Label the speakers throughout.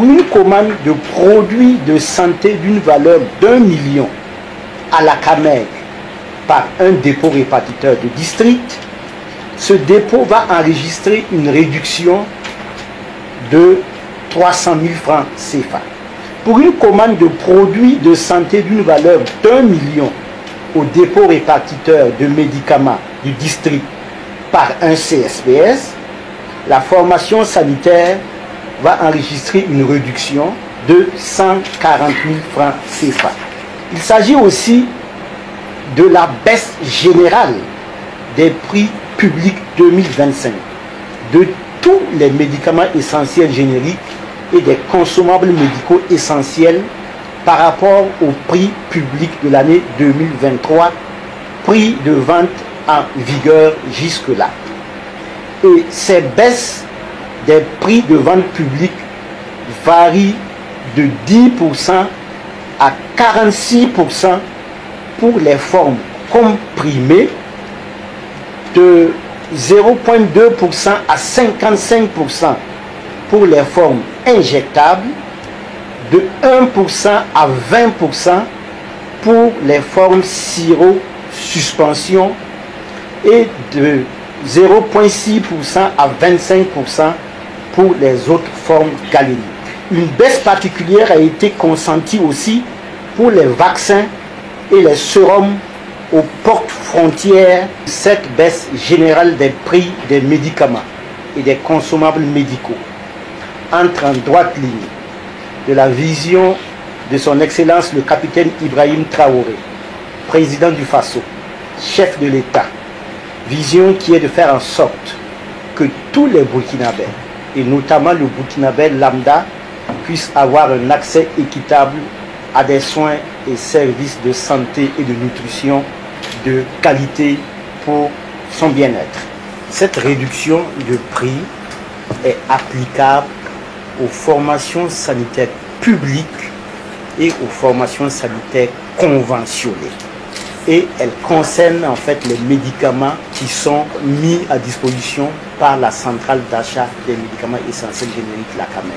Speaker 1: Une commande de produits de santé d'une valeur d'1 million à la CAMEG par un dépôt répartiteur de district, ce dépôt va enregistrer une réduction de 300 000 francs CFA. Pour une commande de produits de santé d'une valeur d'1 million au dépôt répartiteur de médicaments du district par un CSPS, la formation sanitaire va enregistrer une réduction de 140 000 francs CFA. Il s'agit aussi de la baisse générale des prix publics 2025 de tous les médicaments essentiels génériques et des consommables médicaux essentiels par rapport au prix public de l'année 2023, prix de vente en vigueur jusque-là. Et ces baisses des prix de vente publique varient de 10% à 46% pour les formes comprimées, de 0,2% à 55% pour les formes injectables, de 1% à 20% pour les formes sirop-suspension et de 0,6% à 25% pour les autres formes galéniques. Une baisse particulière a été consentie aussi pour les vaccins et les sérums aux portes frontières. Cette baisse générale des prix des médicaments et des consommables médicaux entre en droite ligne de la vision de son Excellence le capitaine Ibrahim Traoré, président du Faso, chef de l'État, vision qui est de faire en sorte que tous les Burkinabés, et notamment le Burkinabé lambda, puissent avoir un accès équitable à des soins et services de santé et de nutrition de qualité pour son bien-être. Cette réduction de prix est applicable aux formations sanitaires publiques et aux formations sanitaires conventionnées. Et elle concerne en fait les médicaments qui sont mis à disposition par la centrale d'achat des médicaments essentiels génériques, la CAMEG.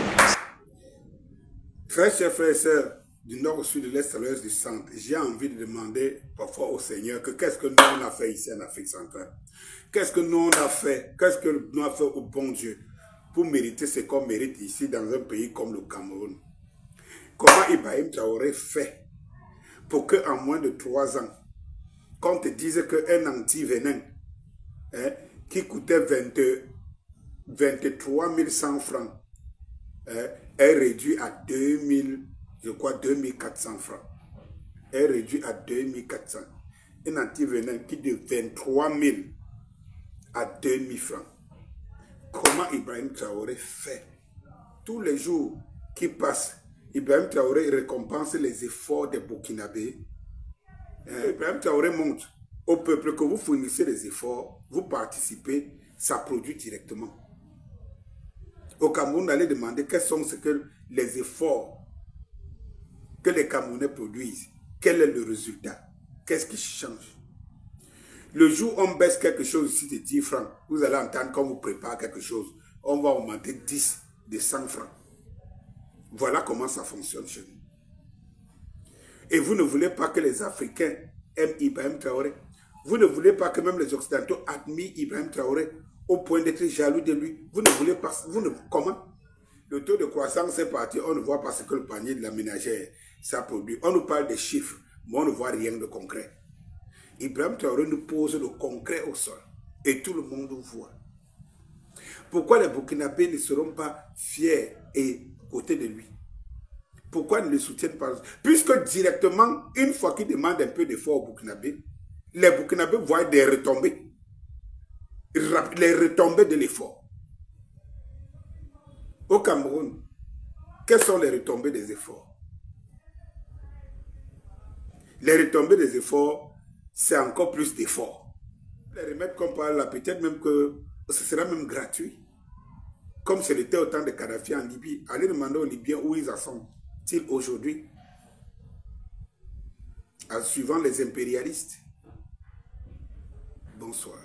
Speaker 2: Très chers frères et sœurs du nord au sud, de l'est à l'ouest du centre, j'ai envie de demander parfois au Seigneur que qu'est-ce que nous on a fait ici en Afrique centrale? Qu'est-ce que nous on a fait? Qu'est-ce que nous avons fait au bon Dieu pour mériter ce qu'on mérite ici dans un pays comme le Cameroun? Comment Ibrahim Traoré fait pour qu'en moins de 3 ans, qu'on te dise qu'un antivenin qui coûtait 23 100 francs est réduit à 2400 francs. Est réduit à 2400. Un antivenin qui de 23 000 à 2000 francs. Comment Ibrahim Traoré fait? Tous les jours qui passent, Ibrahim Traoré récompense les efforts des Burkinabés. Ibrahim Traoré montre au peuple que vous fournissez les efforts, vous participez, ça produit directement. Au Cameroun, allez demander quels sont les efforts que les Camerounais produisent. Quel est le résultat? Qu'est-ce qui change? Le jour où on baisse quelque chose ici de 10 francs, vous allez entendre quand vous préparez quelque chose, on va augmenter 10 de 100 francs. Voilà comment ça fonctionne chez nous. Et vous ne voulez pas que les Africains aiment Ibrahim Traoré. Vous ne voulez pas que même les Occidentaux admirent Ibrahim Traoré au point d'être jaloux de lui. Vous ne voulez pas. Comment? Le taux de croissance est parti. On ne voit pas ce que le panier de la ménagère ça produit. On nous parle des chiffres, mais on ne voit rien de concret. Ibrahim Traoré nous pose le concret au sol. Et tout le monde voit. Pourquoi les Burkinabés ne seront pas fiers et côté de lui? Pourquoi ils ne le soutiennent pas? Puisque directement, une fois qu'ils demandent un peu d'effort aux Burkinabés, les Burkinabés voient des retombées. Les retombées de l'effort. Au Cameroun, quelles sont les retombées des efforts? Les retombées des efforts, c'est encore plus d'efforts. Les remèdes qu'on parle là, peut-être même que ce sera même gratuit. Comme c'était au temps de Kadhafi en Libye. Allez demander aux Libyens où ils en sont-ils aujourd'hui, en suivant les impérialistes. Bonsoir.